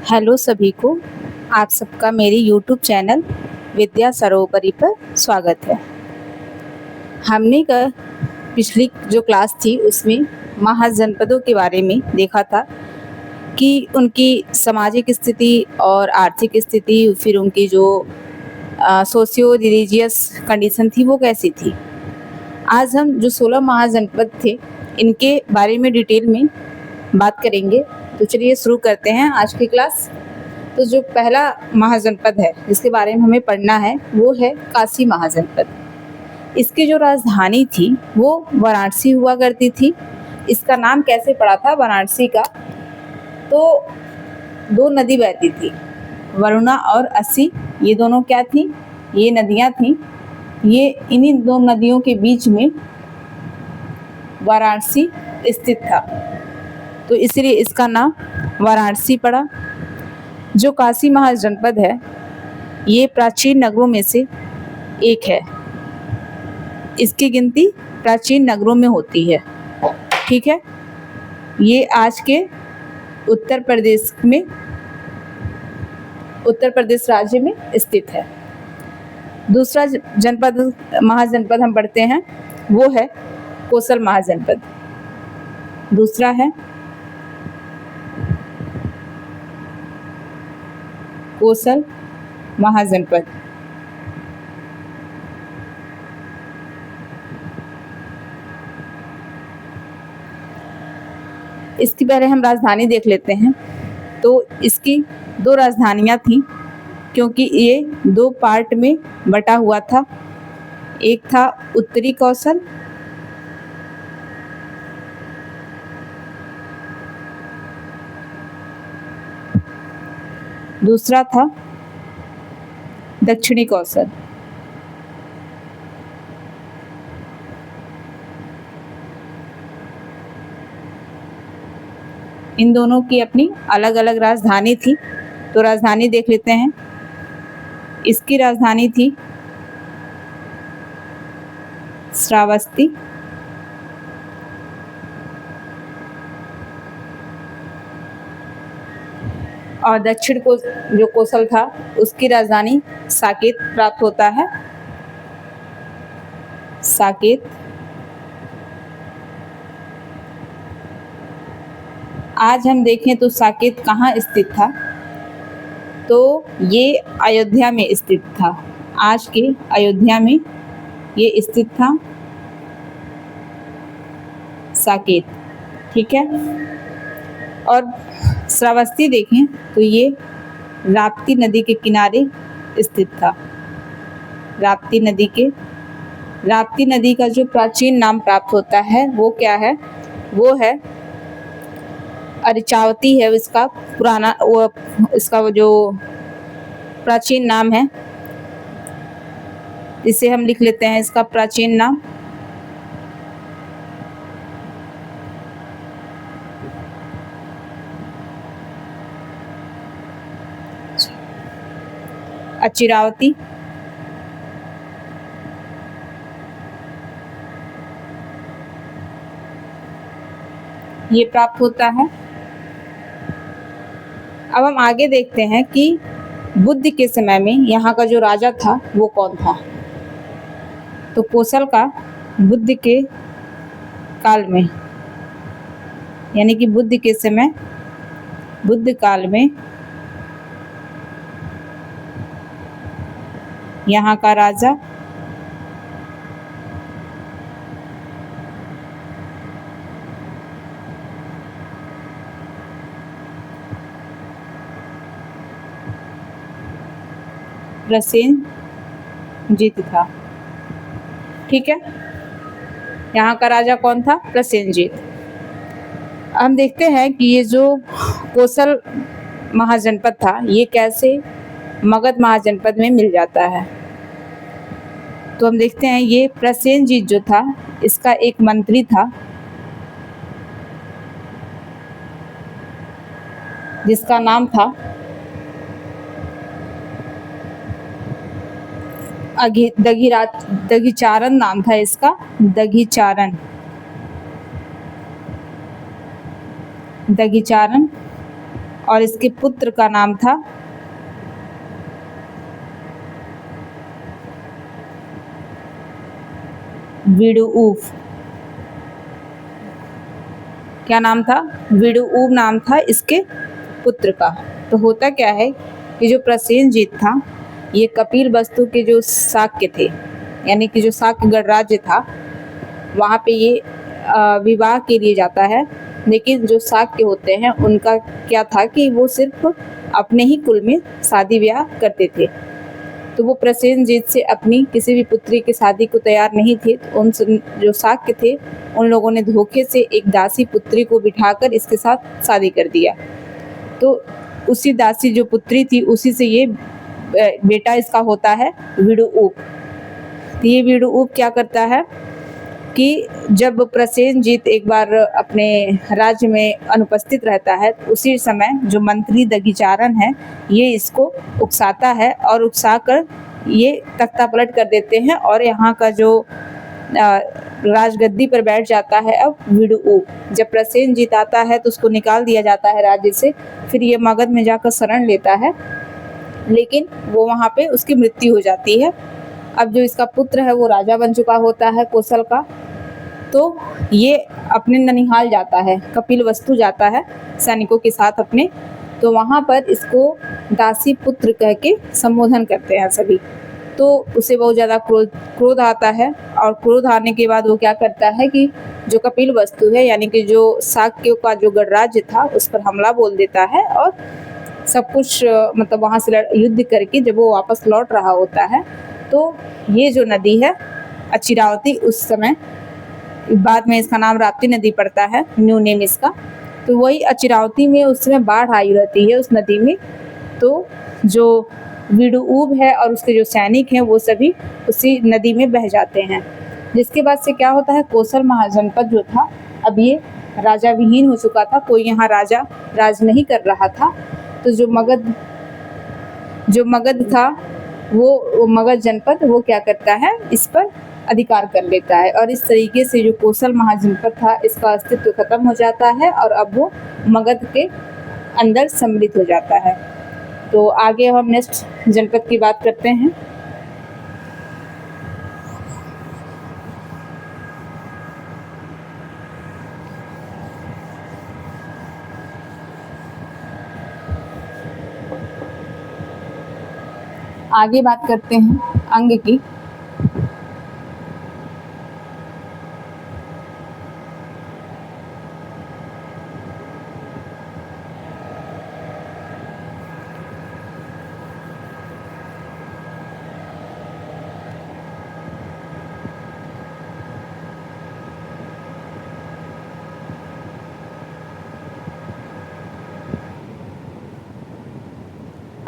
Hello सभी को, आप सबका मेरे यूट्यूब चैनल विद्या सरोवरी पर स्वागत है। हमने पिछली जो क्लास थी उसमें महाजनपदों के बारे में देखा था कि उनकी सामाजिक स्थिति और आर्थिक स्थिति, फिर उनकी जो सोशियो रिलीजियस कंडीशन थी वो कैसी थी। आज हम जो 16 महाजनपद थे इनके बारे में डिटेल में बात करेंगे। तो चलिए शुरू करते हैं आज की क्लास। तो जो पहला महाजनपद है जिसके बारे में हमें पढ़ना है वो है काशी महाजनपद। इसकी जो राजधानी थी वो वाराणसी हुआ करती थी। इसका नाम कैसे पड़ा था वाराणसी का? तो दो नदी बहती थी, वरुणा और अस्सी। ये दोनों क्या थी? ये नदियां थी। ये इन्हीं दो नदियों के बीच में वाराणसी स्थित था, तो इसलिए इसका नाम वाराणसी पड़ा। जो काशी महाजनपद है ये प्राचीन नगरों में से एक है। इसकी गिनती प्राचीन नगरों में होती है। ठीक है, ये आज के उत्तर प्रदेश राज्य में स्थित है। दूसरा महाजनपद हम पढ़ते हैं वो है कोसल महाजनपद। दूसरा है कोसल महाजनपद। इसकी पहले हम राजधानी देख लेते हैं। तो इसकी दो राजधानियां थी, क्योंकि ये दो पार्ट में बटा हुआ था। एक था उत्तरी कौशल, दूसरा था दक्षिणी कौशल। इन दोनों की अपनी अलग अलग राजधानी थी। तो राजधानी देख लेते हैं। इसकी राजधानी थी श्रावस्ती, और दक्षिण को जो कोसल था उसकी राजधानी साकेत प्राप्त होता है। साकेत। आज हम देखें तो साकेत कहाँ स्थित था? तो ये अयोध्या में स्थित था। आज के अयोध्या में ये स्थित था साकेत। ठीक है, और श्रावस्ती देखें तो ये राप्ती नदी के किनारे स्थित था। राप्ती नदी का जो प्राचीन नाम प्राप्त होता है वो क्या है? वो है अर्चावती है। इसका वो जो प्राचीन नाम है, इसे हम लिख लेते हैं। इसका प्राचीन नाम अचिरावती। ये प्राप्त होता है। अब हम आगे देखते हैं कि बुद्ध के समय में यहाँ का जो राजा था वो कौन था। तो कोसल का बुद्ध के काल में, यानी कि बुद्ध के समय, बुद्ध काल में यहाँ का राजा प्रसेनजीत था। ठीक है, यहाँ का राजा कौन था? प्रसेनजीत। हम देखते हैं कि ये जो कोसल महाजनपद था ये कैसे मगध महाजनपद में मिल जाता है। तो हम देखते हैं ये प्रसेनजीत जो था इसका एक मंत्री था जिसका नाम था दघिचारण। नाम था इसका दघिचारण। और इसके पुत्र का नाम था विडुऊफ। क्या नाम था? विडुऊफ नाम था इसके पुत्र का। तो होता क्या है कि जो प्रसेनजीत था, ये कपिलवस्तु के जो शाक्य थे, यानी कि जो शाक्य गणराज्य था, वहाँ पे ये विवाह के लिए जाता है। लेकिन जो शाक्य होते हैं उनका क्या था कि वो सिर्फ अपने ही कुल में शादी ब्याह करते थे। तो वो प्रसेनजीत से अपनी किसी भी पुत्री की शादी को तैयार नहीं थे। तो उन जो शाक्य थे उन लोगों ने धोखे से एक दासी पुत्री को बिठाकर इसके साथ शादी कर दिया। तो उसी दासी जो पुत्री थी उसी से ये बेटा इसका होता है विडुऊफ। तो ये विडुऊफ क्या करता है कि जब प्रसेनजीत एक बार अपने राज्य में अनुपस्थित रहता है, तो उसी समय जो मंत्री दघिचारण है ये इसको उकसाता है और उकसाकर ये तख्ता पलट कर देते हैं और यहाँ का जो राजगद्दी पर बैठ जाता है अब विडुऊफ। जब प्रसेनजीत आता है तो उसको निकाल दिया जाता है राज्य से। फिर ये मगध में जाकर शरण लेता है, लेकिन वो वहाँ पे उसकी मृत्यु हो जाती है। अब जो इसका पुत्र है वो राजा बन चुका होता है कोसल का। तो ये अपने ननिहाल जाता है, कपिलवस्तु जाता है सैनिकों के साथ अपने। तो वहाँ पर इसको दासी पुत्र कह के संबोधन करते हैं सभी। तो उसे बहुत ज़्यादा क्रोध आता है और क्रोध आने के बाद वो क्या करता है कि जो कपिलवस्तु है, यानी कि जो शाक्यों का जो गणराज्य था, उस पर हमला बोल देता है और सब कुछ मतलब वहाँ से युद्ध करके जब वो वापस लौट रहा होता है, तो ये जो नदी है अचिरावती, उस समय बाद में इसका नाम राप्ती नदी पड़ता है, न्यू नेम इसका। तो वही अचिरावती में उस समय बाढ़ आई रहती है उस नदी में। तो जो विडुऊफ है और उसके जो सैनिक हैं वो सभी उसी नदी में बह जाते हैं। जिसके बाद से क्या होता है, कोसल महाजनपद जो था अब ये राजा विहीन हो चुका था, कोई यहाँ राजा राज नहीं कर रहा था। तो जो मगध था वो मगध जनपद वो क्या करता है, इस पर अधिकार कर लेता है और इस तरीके से जो कोसल महाजनपद था इसका अस्तित्व खत्म हो जाता है और अब वो मगध के अंदर सम्मिलित हो जाता है। तो आगे हम नेक्स्ट जनपद की बात करते हैं। आगे बात करते हैं अंग की।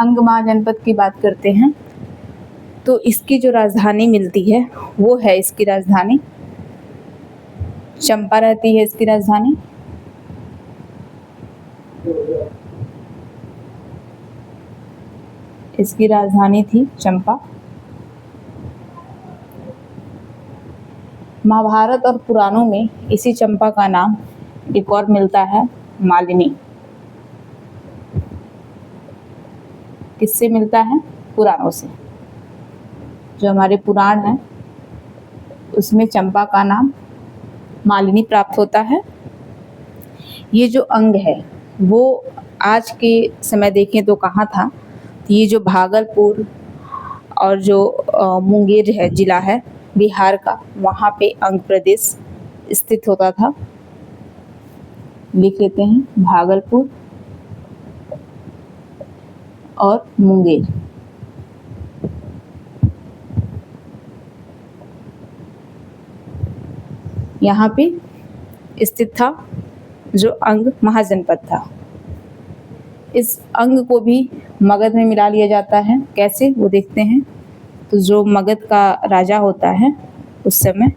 अंग महाजनपद की बात करते हैं। तो इसकी जो राजधानी मिलती है वो है, इसकी राजधानी चंपा रहती है। इसकी राजधानी थी चंपा। महाभारत और पुराणों में इसी चंपा का नाम एक और मिलता है, मालिनी। किससे मिलता है? पुराणों से। जो हमारे पुराण हैं उसमें चंपा का नाम मालिनी प्राप्त होता है। ये जो अंग है वो आज के समय देखें तो कहाँ था, ये जो भागलपुर और जो मुंगेर है जिला है बिहार का, वहाँ पे अंग प्रदेश स्थित होता था। लिख लेते हैं, भागलपुर और मुंगेर। यहाँ पे स्थित था जो अंग महाजनपद था। इस अंग को भी मगध में मिला लिया जाता है। कैसे, वो देखते हैं। तो जो मगध का राजा होता है उस समय,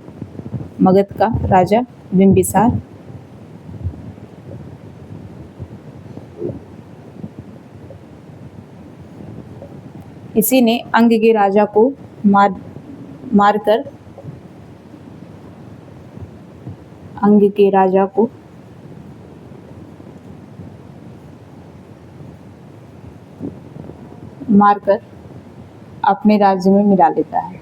मगध का राजा बिंबिसार, इसी ने अंग के राजा को मारकर अंग के राजा को मारकर अपने राज्य में मिला लेता है।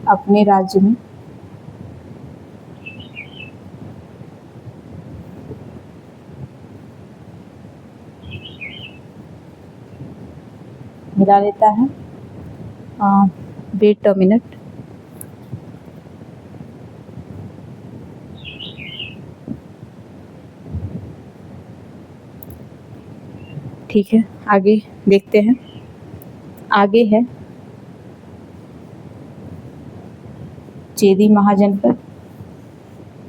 अपने राज्य में मिला लेता है। Wait a minute. ठीक है, आगे देखते हैं। आगे है चेदी महाजनपद,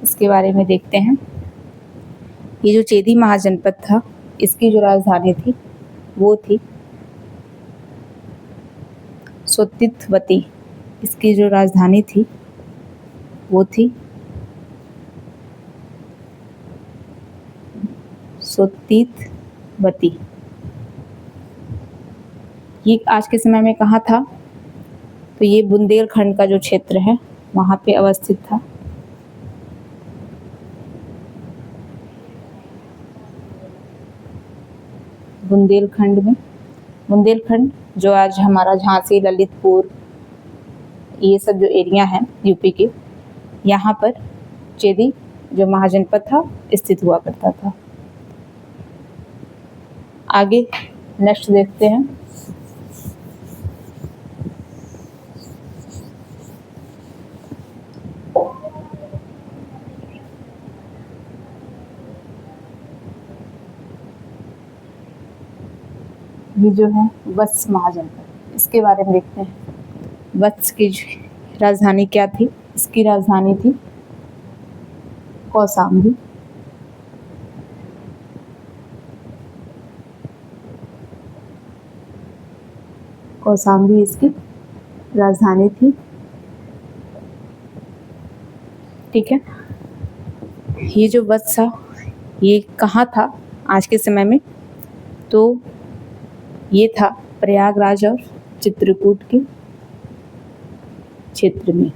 इसके बारे में देखते हैं। ये जो चेदी महाजनपद था, इसकी जो राजधानी थी वो थी सोतितवती। इसकी जो राजधानी थी वो थी सोतितवती। ये आज के समय में कहाँ था? तो ये बुंदेलखंड का जो क्षेत्र है वहाँ पे अवस्थित था। बुंदेलखंड में, बुंदेलखंड जो आज हमारा झांसी, ललितपुर, ये सब जो एरिया हैं यूपी के, यहाँ पर चेदी जो महाजनपद था स्थित हुआ करता था। आगे नेक्स्ट देखते हैं। ये जो है वत्स महाजनपद, इसके बारे में देखते हैं। वत्स की राजधानी क्या थी? इसकी राजधानी थी कौशाम्बी। कौशाम्बी इसकी राजधानी थी। ठीक है, ये जो वत्स था ये कहाँ था आज के समय में? तो ये था प्रयागराज और चित्रकूट के क्षेत्र में।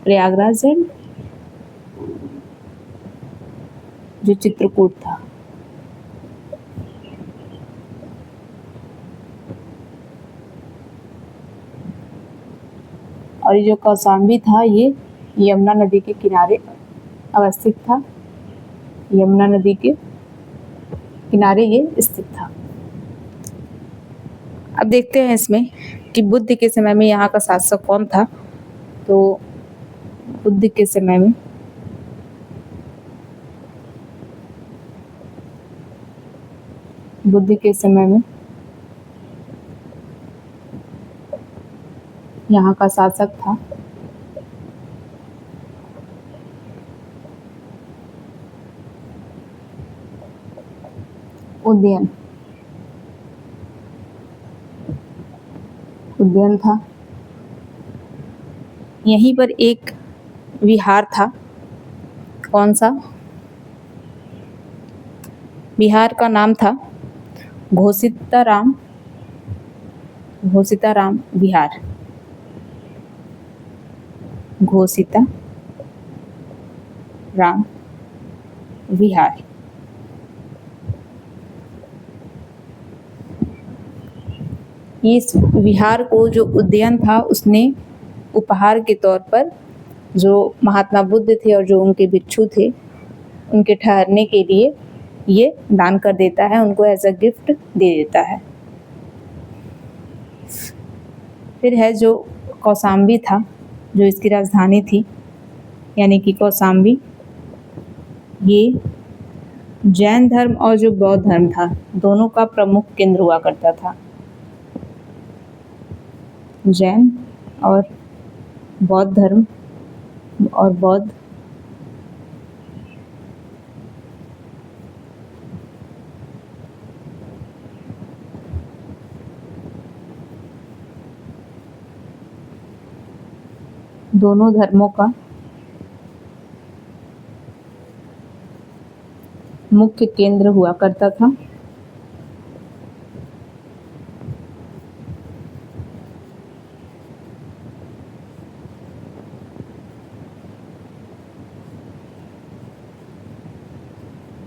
प्रयागराज है जो चित्रकूट था। और ये जो कौशाम्बी था ये यमुना नदी के किनारे अवस्थित था। यमुना नदी के किनारे ये स्थित था। अब देखते हैं इसमें कि बुद्ध के समय में यहाँ का शासक कौन था। तो बुद्ध के समय में यहाँ का शासक था उदयन। उदयन था। यहीं पर एक विहार था। कौन सा? विहार का नाम था घोषिताराम विहार। घोषिताराम विहार। इस विहार को जो उदयन था उसने उपहार के तौर पर जो महात्मा बुद्ध थे और जो उनके भिक्षु थे उनके ठहरने के लिए ये दान कर देता है, उनको एज अ गिफ्ट दे देता है। फिर है जो कौशाम्बी था, जो इसकी राजधानी थी, यानी कि कौशाम्बी, ये जैन धर्म और जो बौद्ध धर्म था दोनों का प्रमुख केंद्र हुआ करता था। जैन और बौद्ध धर्म और बौद्ध दोनों धर्मों का मुख्य केंद्र हुआ करता था।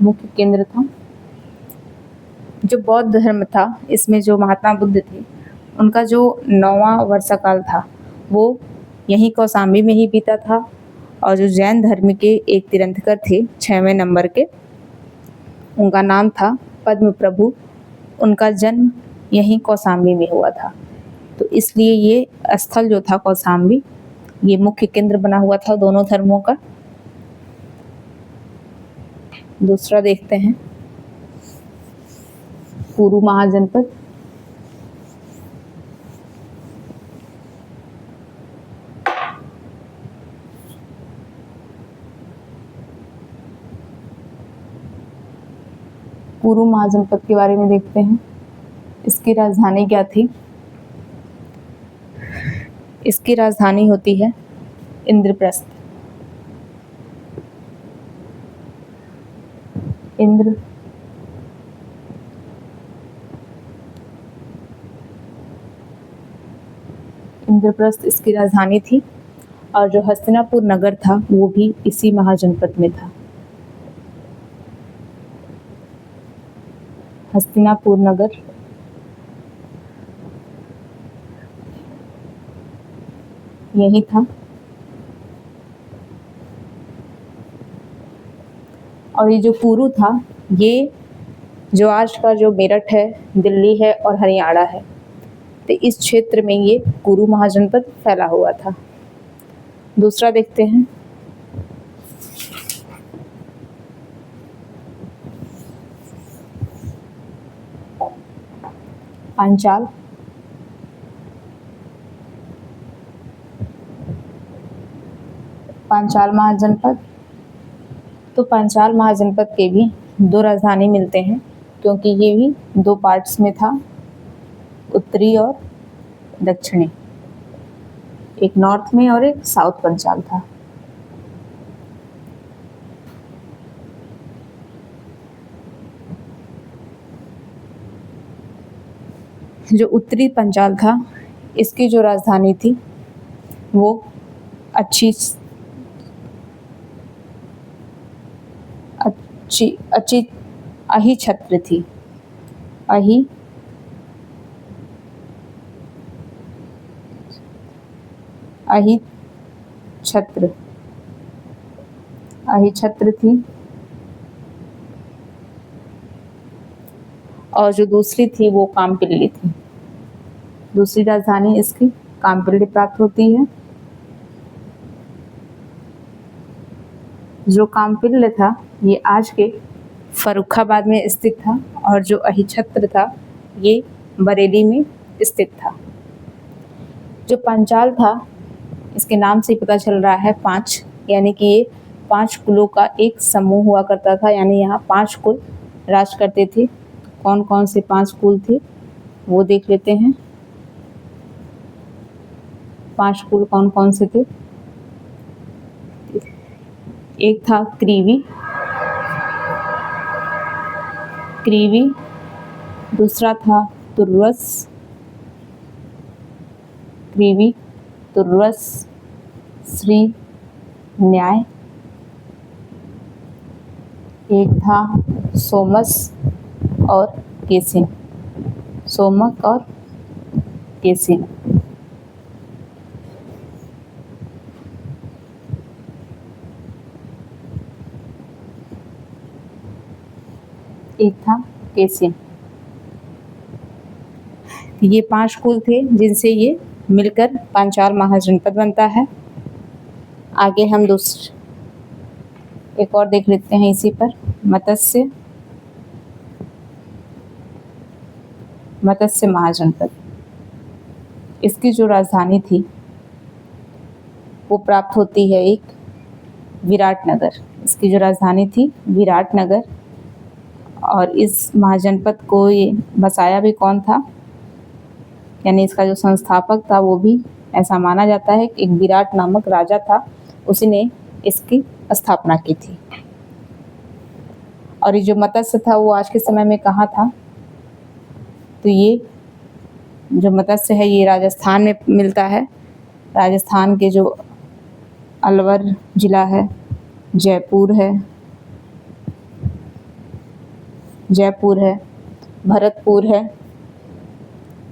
मुख्य केंद्र था। जो बौद्ध धर्म था, इसमें जो महात्मा बुद्ध थे, उनका जो 9वां वर्षाकाल था वो यहीं कौशाम्बी में ही बीता था। और जो जैन धर्म के एक तीर्थंकर थे 6वें नंबर के, उनका नाम था पद्म प्रभु, उनका जन्म यहीं कौशाम्बी में हुआ था। तो इसलिए ये स्थल जो था कौशाम्बी, ये मुख्य केंद्र बना हुआ था दोनों धर्मों का। दूसरा देखते हैं कुरु महाजनपद। कुरु महाजनपद के बारे में देखते हैं। इसकी राजधानी क्या थी? इसकी राजधानी होती है इंद्रप्रस्थ। इंद्रप्रस्थ इसकी राजधानी थी। और जो हस्तिनापुर नगर था वो भी इसी महाजनपद में था। हस्तिनापुर नगर यही था। और ये जो कुरु था, ये जो आज का जो मेरठ है, दिल्ली है और हरियाणा है, तो इस क्षेत्र में ये कुरु महाजनपद फैला हुआ था। दूसरा देखते हैं पांचाल। पांचाल महाजनपद। तो पांचाल महाजनपद के भी दो राजधानी मिलते हैं, क्योंकि ये भी दो पार्ट्स में था, उत्तरी और दक्षिणी। एक नॉर्थ में और एक साउथ पंचाल था। जो उत्तरी पंचाल था, इसकी जो राजधानी थी वो अच्छी अहिछत्र थी। अहिछत्र थी। और जो दूसरी थी वो कामपिल्ली थी। दूसरी राजधानी इसकी कामपिल्ली प्राप्त होती है। जो कामपिल्ली था ये आज के फर्रुखाबाद में स्थित था, और जो अहिछत्र था ये बरेली में स्थित था। जो पंचाल था, इसके नाम से पता चल रहा है 5, यानी कि ये 5 कुलों का एक समूह हुआ करता था। यानी यहाँ 5 कुल राज करते थे। कौन कौन से 5 कुल थे वो देख लेते हैं। 5 कुल कौन कौन से थे? एक था क्रीवी। दूसरा था तुर्वस। श्री न्याय। एक था सोमक और केसिन। एक था केसिन। ये 5 कुल थे जिनसे ये मिलकर पांचाल महाजनपद बनता है। आगे हम एक और देख लेते हैं इसी पर, मत्स्य महाजनपद। इसकी जो राजधानी थी वो प्राप्त होती है एक विराटनगर। इसकी जो राजधानी थी विराटनगर। और इस महाजनपद को ये बसाया भी कौन था, यानी इसका जो संस्थापक था वो भी ऐसा माना जाता है कि एक विराट नामक राजा था, उसी ने इसकी स्थापना की थी। और ये जो मत्स्य था वो आज के समय में कहाँ था? तो ये जो मत्स्य है ये राजस्थान में मिलता है। राजस्थान के जो अलवर जिला है, जयपुर है, जयपुर है, भरतपुर है,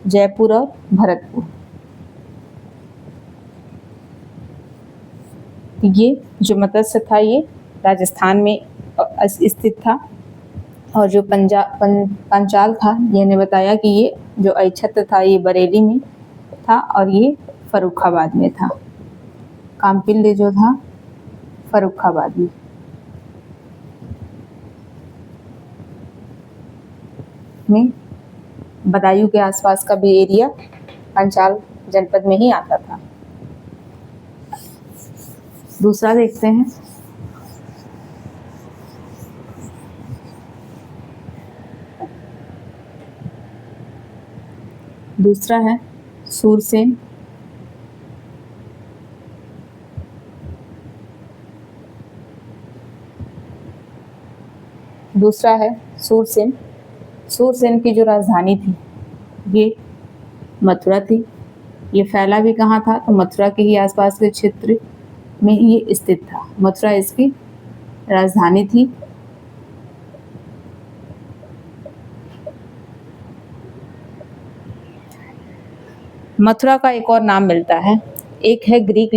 जयपुर और भरतपुर। ये जो मत्स्य था ये राजस्थान में स्थित था, और जो पंचाल था ये ने बताया कि ये जो अक्षत्र था ये बरेली में था और ये फर्रुखाबाद में था। काम्पिल्य जो था फर्रुखाबाद में बदायूं के आसपास का भी एरिया पंचाल जनपद में ही आता था। दूसरा देखते हैं। दूसरा है सूरसेन। दूसरा है सूरसेन। सूरसेन की जो राजधानी थी ये मथुरा थी। ये फैला भी कहाँ था, तो मथुरा के ही आसपास के क्षेत्र में ये स्थित था। मथुरा इसकी राजधानी थी। मथुरा का एक और नाम मिलता है, एक है ग्रीक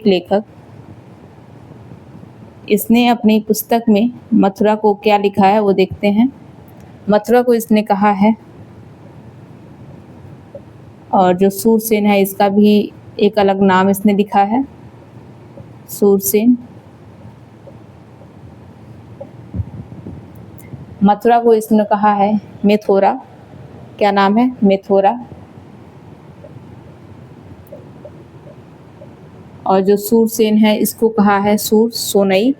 लेखक। इसने अपनी पुस्तक में मथुरा को क्या लिखा है वो देखते हैं। मथुरा को इसने कहा है, और जो सूरसेन है इसका भी एक अलग नाम इसने लिखा है, सूरसेन। मथुरा को इसने कहा है मेथोरा। क्या नाम है? मेथोरा। और जो सूरसेन है इसको कहा है सूरसोनई।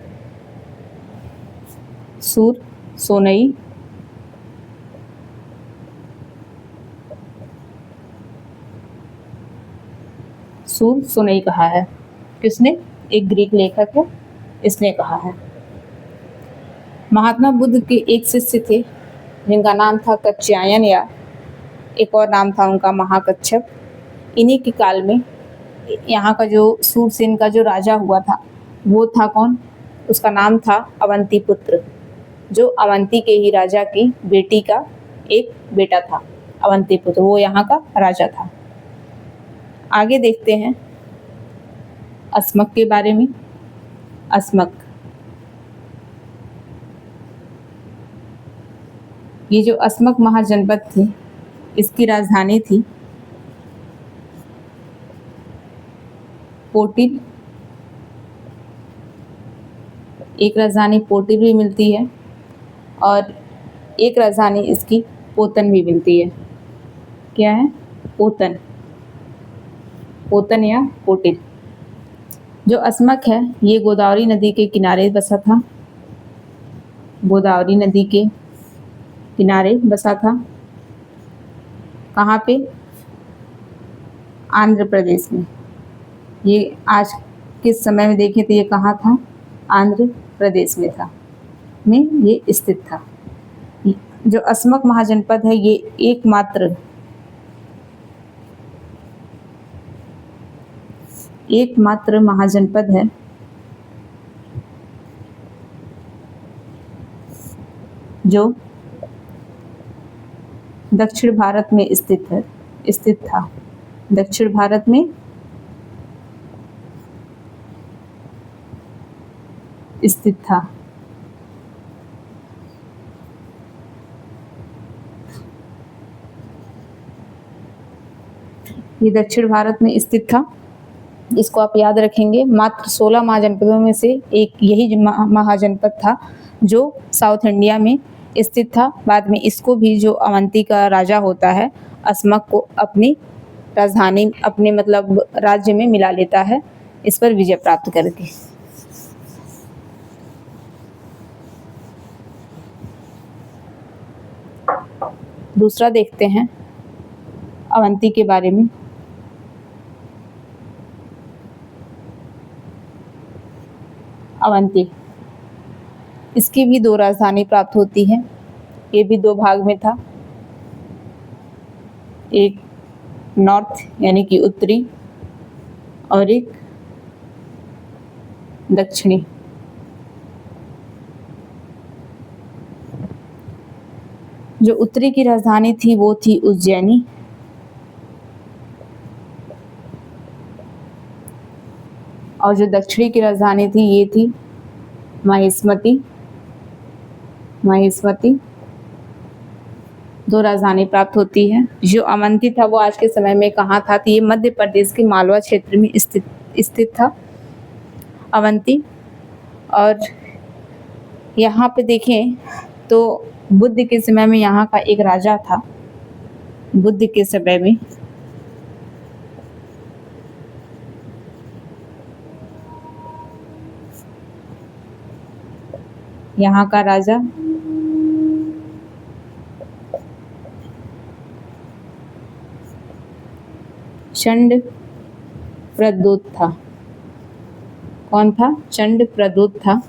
सूरसोनई। सूरसोनई कहा है। किसने? एक ग्रीक लेखक है, इसने कहा है। महात्मा बुद्ध के एक शिष्य थे जिनका नाम था कच्छायन, या एक और नाम था उनका महाकच्छप। इन्हीं के काल में यहाँ का जो सूरसेन का जो राजा हुआ था वो था कौन? उसका नाम था अवंतीपुत्र, जो अवंती के ही राजा की बेटी का एक बेटा था अवंतीपुत्र, वो यहाँ का राजा था। आगे देखते हैं अस्मक के बारे में। अस्मक, ये जो अस्मक महाजनपद थी इसकी राजधानी थी पोटिल। एक राजधानी पोटिल भी मिलती है और एक राजधानी इसकी पोतन भी मिलती है। क्या है? पोतन। पोतन या पोटिल। जो अस्मक है ये गोदावरी नदी के किनारे बसा था। गोदावरी नदी के किनारे बसा था। कहाँ पे? आंध्र प्रदेश में। ये आज किस समय में देखें तो ये कहाँ था? आंध्र प्रदेश में था, में ये स्थित था। जो अस्मक महाजनपद है ये एकमात्र महाजनपद है जो दक्षिण भारत में स्थित था। दक्षिण भारत में स्थित था। ये दक्षिण भारत में स्थित था। इसको आप याद रखेंगे। मात्र 16 महाजनपदों में से एक यही महाजनपद था जो साउथ इंडिया में स्थित था। बाद में इसको भी जो अवंती का राजा होता है अस्मक को अपनी राजधानी, अपने मतलब राज्य में मिला लेता है, इस पर विजय प्राप्त करके। दूसरा देखते हैं अवंती के बारे में। अवंती, इसकी भी 2 राजधानी प्राप्त होती है। ये भी 2 भाग में था, एक नॉर्थ यानी कि उत्तरी और एक दक्षिणी। जो उत्तरी की राजधानी थी वो थी उज्जैनी। और जो दक्षिणी की राजधानी थी ये थी महेश्मती। महेश्मती 2 राजधानी प्राप्त होती है। जो अवंती था वो आज के समय में कहाँ था, तो ये मध्य प्रदेश के मालवा क्षेत्र में स्थित था अवंती। और यहाँ पे देखें तो बुद्ध के समय में यहाँ का एक राजा था। बुद्ध के समय में यहाँ का राजा चंड प्रद्योत था। कौन था? चंड प्रद्योत था।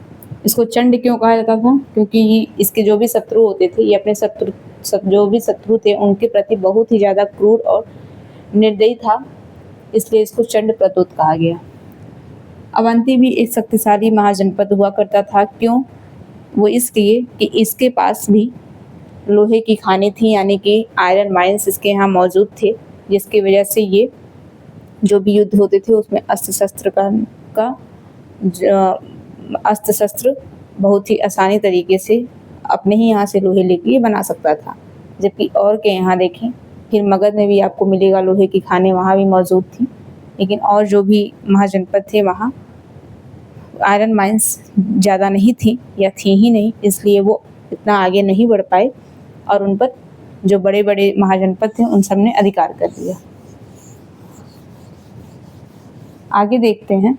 इसको चंड क्यों कहा जाता था? क्योंकि इसके जो भी शत्रु होते थे, ये अपने जो भी शत्रु थे उनके प्रति बहुत ही ज़्यादा क्रूर और निर्दयी था, इसलिए इसको चंड प्रद्योत कहा गया। अवंती भी एक शक्तिशाली महाजनपद हुआ करता था। क्यों? वो इसलिए कि इसके पास भी लोहे की खानें थी, यानी कि आयरन माइंस इसके यहाँ मौजूद थे, जिसकी वजह से ये जो भी युद्ध होते थे उसमें अस्त्र शस्त्र बहुत ही आसानी तरीके से अपने ही यहाँ से लोहे लेके बना सकता था। जबकि और के यहाँ देखें, फिर मगध में भी आपको मिलेगा लोहे की खानें, वहाँ भी मौजूद थी, लेकिन और जो भी महाजनपद थे वहाँ आयरन माइंस ज़्यादा नहीं थी या थी ही नहीं, इसलिए वो इतना आगे नहीं बढ़ पाए और उन पर जो बड़े बड़े महाजनपद थे उन सब ने अधिकार कर लिया। आगे देखते हैं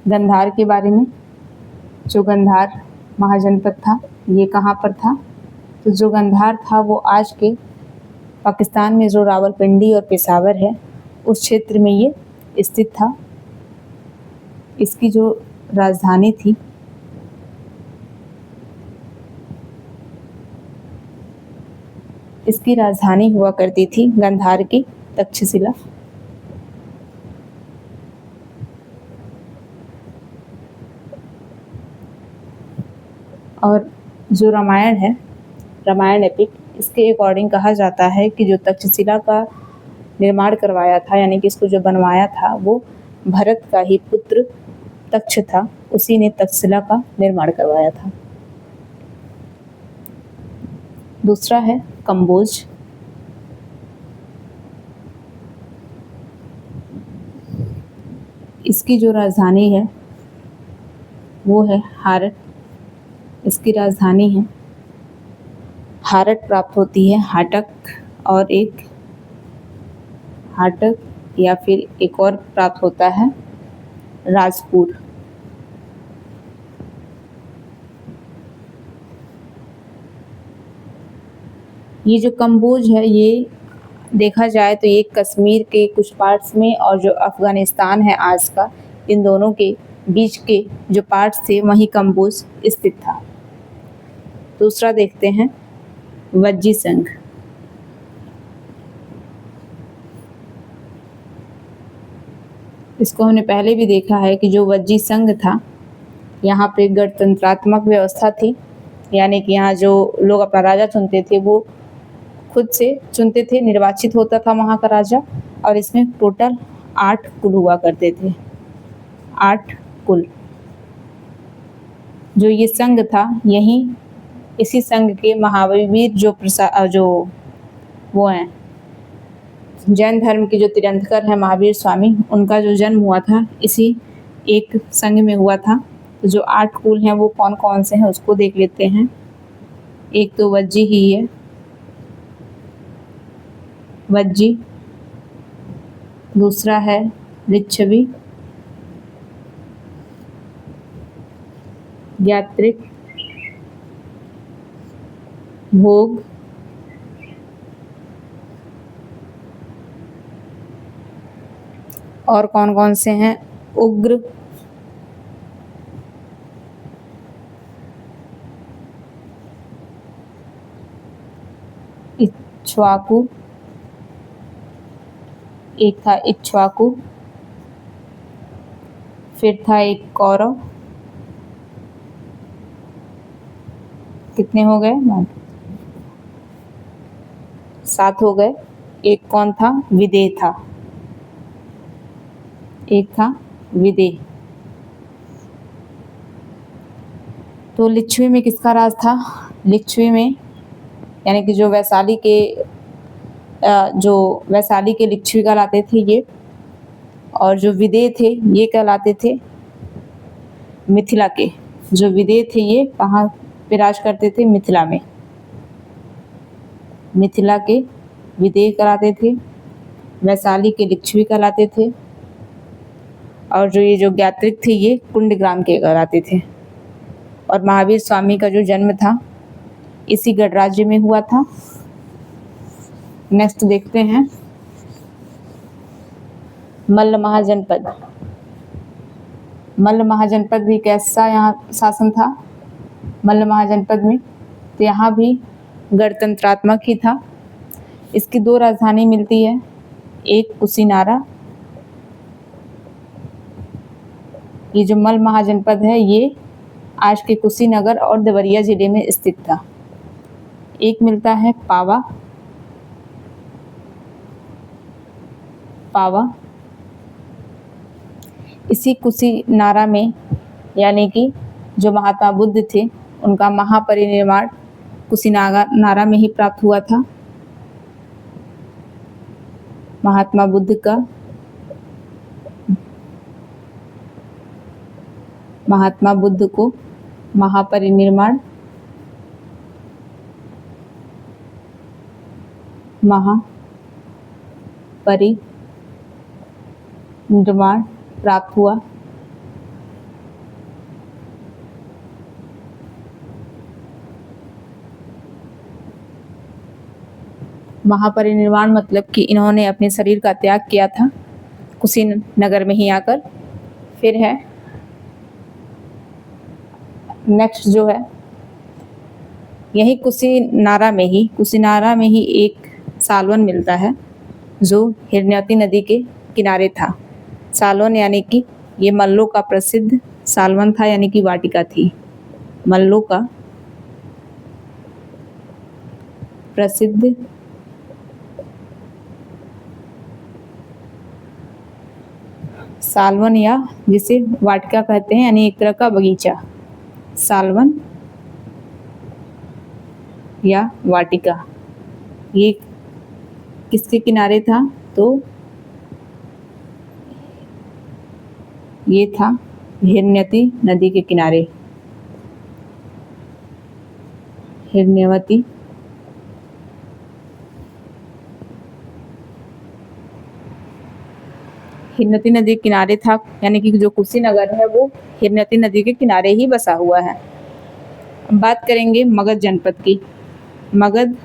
गंधार के बारे में। जो गंधार महाजनपद था ये कहाँ पर था? तो जो गंधार था वो आज के पाकिस्तान में जो रावलपिंडी और पेशावर है उस क्षेत्र में ये स्थित था। इसकी जो राजधानी थी इसकी राजधानी हुआ करती थी गंधार की तक्षशिला। और जो रामायण है, रामायण एपिक, इसके अकॉर्डिंग कहा जाता है कि जो तक्षशिला का निर्माण करवाया था, यानी कि इसको जो बनवाया था वो भरत का ही पुत्र तक्ष था, उसी ने तक्षशिला का निर्माण करवाया था। दूसरा है कंबोज। इसकी जो राजधानी है वो है हारट। इसकी राजधानी है हारट प्राप्त होती है हाटक, और एक हाटक या फिर एक और प्राप्त होता है राजपुर। ये जो कंबोज है ये देखा जाए तो ये कश्मीर के कुछ पार्ट्स में और जो अफ़गानिस्तान है आज का, इन दोनों के बीच के जो पार्ट्स थे वहीं कंबोज स्थित था। दूसरा देखते हैं वज्जी संघ। इसको हमने पहले भी देखा है कि जो वज्जी संघ था यहाँ पे गणतंत्रात्मक व्यवस्था थी, यानी कि यहाँ जो लोग अपना राजा चुनते थे वो खुद से चुनते थे, निर्वाचित होता था वहाँ का राजा। और इसमें टोटल 8 कुल हुआ करते थे, 8 कुल। जो ये संघ था यहीं इसी संघ के महावीर जो वो हैं जैन धर्म के जो तीर्थंकर हैं महावीर स्वामी, उनका जो जन्म हुआ था इसी एक संघ में हुआ था। तो जो 8 कुल हैं वो कौन कौन से हैं उसको देख लेते हैं। एक तो वज्जी ही है, वज्जी। दूसरा है लिच्छवी, यात्रिक, भोग, और कौन कौन से हैं उग्र, इक्ष्वाकु, एक था इक्ष्वाकु, फिर था एक कौरव। कितने हो गए? 7 हो गए। एक कौन था? विदेह था। एक था विदेह। तो लिच्छवी में किसका राज था? लिच्छवी में यानी कि जो वैशाली के लिच्छवी कहलाते थे ये, और जो विदेह थे ये कहलाते थे मिथिला के। जो विदेह थे ये कहाँ पे राज करते थे? मिथिला में। मिथिला के विदेह कहलाते थे, वैशाली के लिच्छवी कहलाते थे, और जो ज्ञात्रिक थे ये कुंडग्राम के कहलाते थे। और महावीर स्वामी का जो जन्म था इसी गढ़राज्य में हुआ था। नेक्स्ट देखते हैं मल्ल महाजनपद। मल्ल महाजनपद भी कैसा यहाँ शासन था? मल्ल महाजनपद में तो यहाँ भी गणतंत्रात्मक ही था। इसकी 2 राजधानी मिलती है, एक कुशीनारा। ये जो मल्ल महाजनपद है ये आज के कुशीनगर और देवरिया जिले में स्थित था। एक मिलता है पावा। इसी कुशीनारा में यानी कि जो महात्मा बुद्ध थे उनका महापरिनिर्वाण कुशीनारा में ही प्राप्त हुआ था। महात्मा बुद्ध को महापरिनिर्वाण प्राप्त हुआ। महापरिनिर्वाण मतलब कि इन्होंने अपने शरीर का त्याग किया था कुशीनगर में ही आकर। फिर है नेक्स्ट जो है यही कुशीनारा में ही एक सालवन मिलता है जो हिरण्यवती नदी के किनारे था। सालवन यानी कि ये मल्लों का प्रसिद्ध सालवन था, यानी कि वाटिका थी। मल्लों का प्रसिद्ध सालवन या जिसे वाटिका कहते हैं, यानी एक तरह का बगीचा। सालवन या वाटिका ये किसके किनारे था? तो ये था हिरण्यवती नदी के किनारे। हिरण्यवती नदी के किनारे था, यानी कि जो कुशीनगर है वो हिरण्यवती नदी के किनारे ही बसा हुआ है। अब बात करेंगे मगध जनपद की, मगध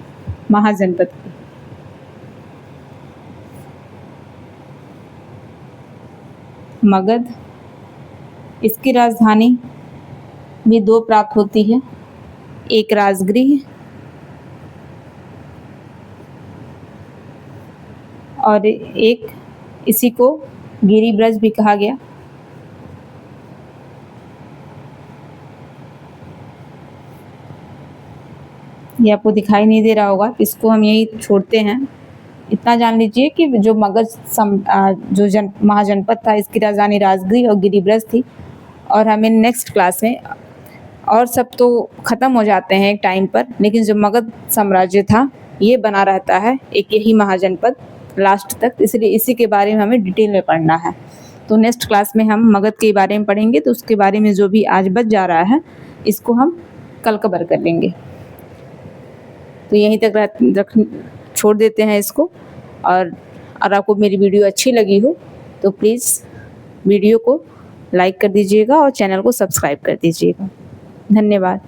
महाजनपद की। मगध, इसकी राजधानी भी 2 प्राप्त होती है, एक राजगृह और एक इसी को गिरिब्रज भी कहा गया। ये आपको दिखाई नहीं दे रहा होगा, इसको हम यही छोड़ते हैं। इतना जान लीजिए कि जो महाजनपद था इसकी राजधानी राजगृह और गिरिब्रज थी। और हमें नेक्स्ट क्लास में, और सब तो ख़त्म हो जाते हैं एक टाइम पर, लेकिन जो मगध साम्राज्य था ये बना रहता है, एक यही महाजनपद लास्ट तक, इसलिए इसी के बारे में हमें डिटेल में पढ़ना है। तो नेक्स्ट क्लास में हम मगध के बारे में पढ़ेंगे, तो उसके बारे में जो भी आज बच जा रहा है इसको हम कल कवर कर लेंगे। तो यहीं तक छोड़ देते हैं इसको। और आपको मेरी वीडियो अच्छी लगी हो तो प्लीज़ वीडियो को लाइक कर दीजिएगा और चैनल को सब्सक्राइब कर दीजिएगा। धन्यवाद।